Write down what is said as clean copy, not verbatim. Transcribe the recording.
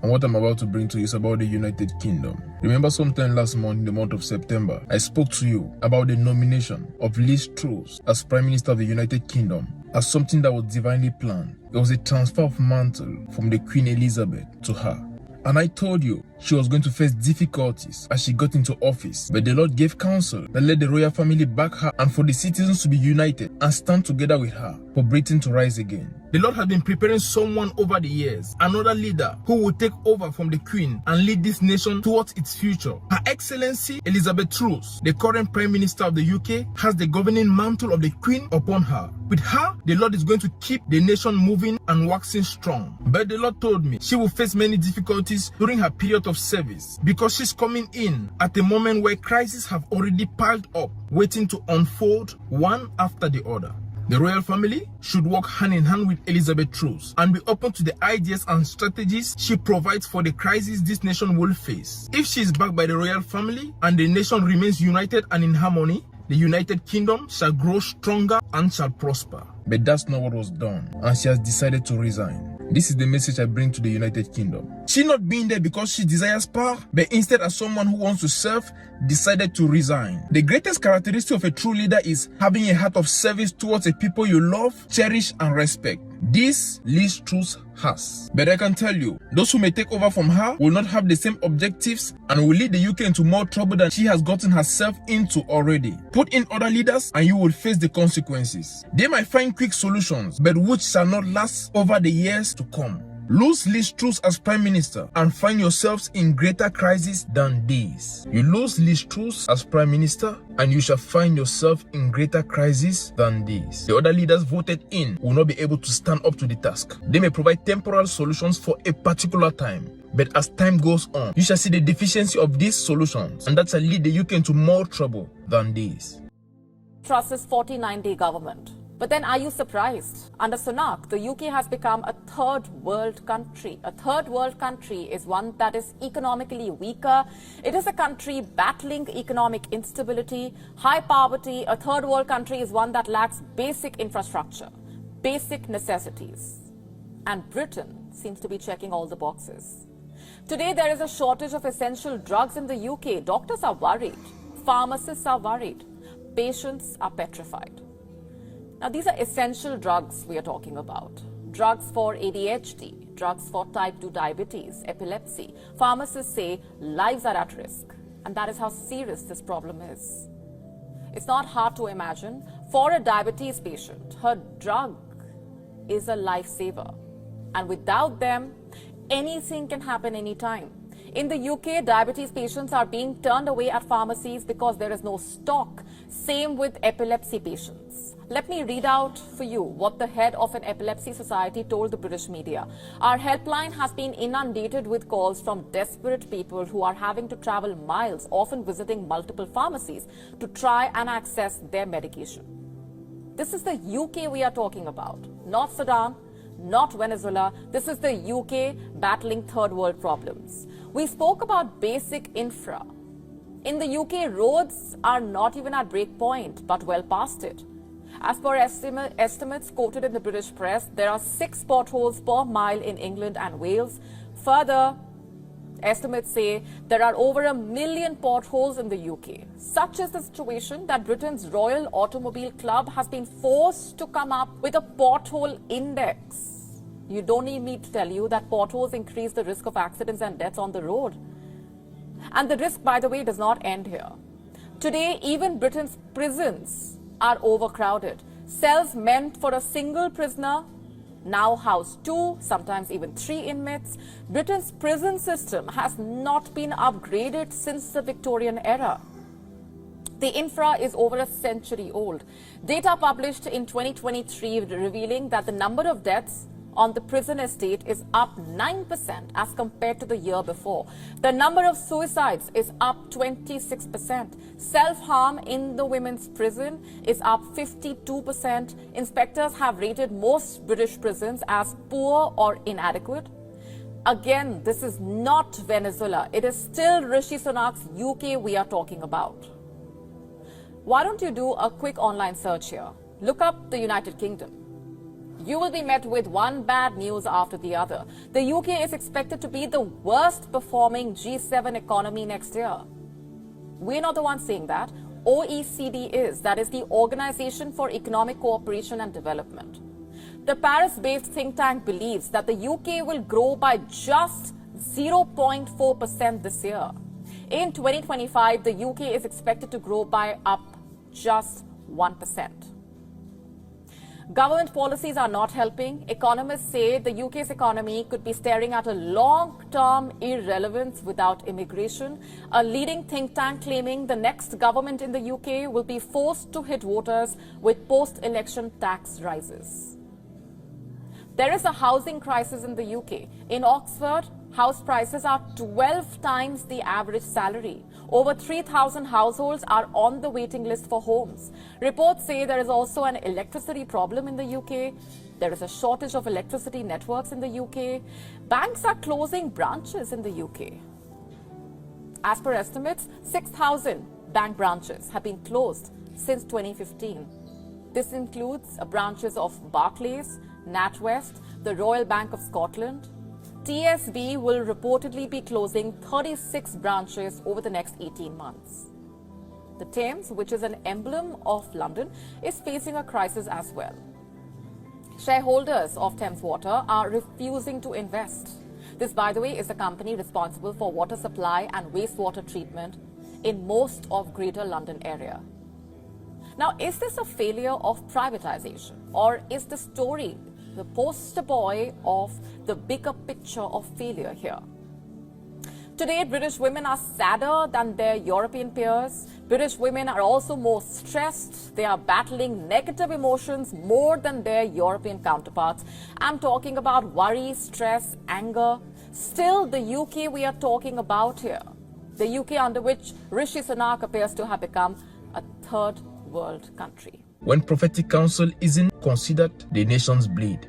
and what I'm about to bring to you is about the United Kingdom. Remember sometime last month, in the month of September, I spoke to you about the nomination of Liz Truss as Prime Minister of the United Kingdom as something that was divinely planned. It was a transfer of mantle from the Queen Elizabeth to her. And I told you she was going to face difficulties as she got into office, but the Lord gave counsel that let the royal family back her and for the citizens to be united and stand together with her for Britain to rise again. The Lord had been preparing someone over the years, another leader who would take over from the Queen and lead this nation towards its future. Her Excellency Elizabeth Truss, the current Prime Minister of the UK, has the governing mantle of the Queen upon her. With her, the Lord is going to keep the nation moving and waxing strong. But the Lord told me she will face many difficulties during her period of service because she's coming in at a moment where crises have already piled up, waiting to unfold one after the other. The royal family should work hand in hand with Elizabeth Truss and be open to the ideas and strategies she provides for the crisis this nation will face. If she is backed by the royal family and the nation remains united and in harmony, the United Kingdom shall grow stronger and shall prosper. But that's not what was done, and she has decided to resign. This is the message I bring to the United Kingdom. She not being there because she desires power, but instead as someone who wants to serve, decided to resign. The greatest characteristic of a true leader is having a heart of service towards a people you love, cherish, and respect. This Liz Truss has. But I can tell you, those who may take over from her will not have the same objectives and will lead the UK into more trouble than she has gotten herself into already. Put in other leaders and you will face the consequences. They might find quick solutions, but which shall not last over the years to come. Lose Liz Truss as Prime Minister and find yourselves in greater crisis than these. You lose Liz Truss as Prime Minister and you shall find yourself in greater crisis than these. The other leaders voted in will not be able to stand up to the task. They may provide temporal solutions for a particular time, but as time goes on, you shall see the deficiency of these solutions, and that shall lead the UK into more trouble than these. Truss's 49-day government. But then are you surprised? Under Sunak, the UK has become a third world country. A third world country is one that is economically weaker. It is a country battling economic instability, high poverty. A third world country is one that lacks basic infrastructure, basic necessities. And Britain seems to be checking all the boxes. Today, there is a shortage of essential drugs in the UK. Doctors are worried. Pharmacists are worried. Patients are petrified. Now, these are essential drugs we are talking about. Drugs for ADHD, drugs for type 2 diabetes, epilepsy. Pharmacists say lives are at risk. And that is how serious this problem is. It's not hard to imagine. For a diabetes patient, her drug is a lifesaver. And without them, anything can happen anytime. In the UK, diabetes patients are being turned away at pharmacies because there is no stock. Same with epilepsy patients. Let me read out for you what the head of an epilepsy society told the British media. Our helpline has been inundated with calls from desperate people who are having to travel miles, often visiting multiple pharmacies, to try and access their medication. This is the UK we are talking about, not Sudan, not Venezuela. This is the UK battling third world problems. We spoke about basic infra. In the UK, roads are not even at break point, but well past it. As per estimates quoted in the British press, there are 6 potholes per mile in England and Wales. Further, estimates say there are over 1 million potholes in the UK. Such is the situation that Britain's Royal Automobile Club has been forced to come up with a pothole index. You don't need me to tell you that potholes increase the risk of accidents and deaths on the road. And the risk, by the way, does not end here. Today, even Britain's prisons are overcrowded. Cells meant for a single prisoner now house 2, sometimes even 3 inmates. Britain's prison system has not been upgraded since the Victorian era. The infra is over a century old. Data published in 2023 revealing that the number of deaths on the prison estate is up 9% as compared to the year before. The number of suicides is up 26%. Self-harm in the women's prison is up 52%. Inspectors have rated most British prisons as poor or inadequate. Again, this is not Venezuela. It is still Rishi Sunak's UK we are talking about. Why don't you do a quick online search here? Look up the United Kingdom. you will be met with one bad news after the other. The UK is expected to be the worst performing G7 economy next year. We're not the ones saying that. OECD is, that is the Organization for Economic Cooperation and Development. The Paris-based think tank believes that the UK will grow by just 0.4% this year. In 2025, the UK is expected to grow by up just 1%. Government policies are not helping. Economists say the UK's economy could be staring at a long-term irrelevance without immigration. A leading think tank claiming the next government in the UK will be forced to hit voters with post-election tax rises. There is a housing crisis in the UK. In Oxford, house prices are 12 times the average salary. Over 3,000 households are on the waiting list for homes. Reports say there is also an electricity problem in the UK. There is a shortage of electricity networks in the UK. Banks are closing branches in the UK. As per estimates, 6,000 bank branches have been closed since 2015. This includes branches of Barclays, NatWest, the Royal Bank of Scotland. TSB will reportedly be closing 36 branches over the next 18 months. The Thames, which is an emblem of London, is facing a crisis as well. Shareholders of Thames Water are refusing to invest. This, by the way, is the company responsible for water supply and wastewater treatment in most of Greater London area. Now, is this a failure of privatization, or is the story the poster boy of the bigger picture of failure here? Today, British women are sadder than their European peers. British women are also more stressed. They are battling negative emotions more than their European counterparts. I'm talking about worry, stress, anger. Still, the UK we are talking about here. The UK under which Rishi Sunak appears to have become a third world country. When prophetic counsel isn't considered, the nations bleed.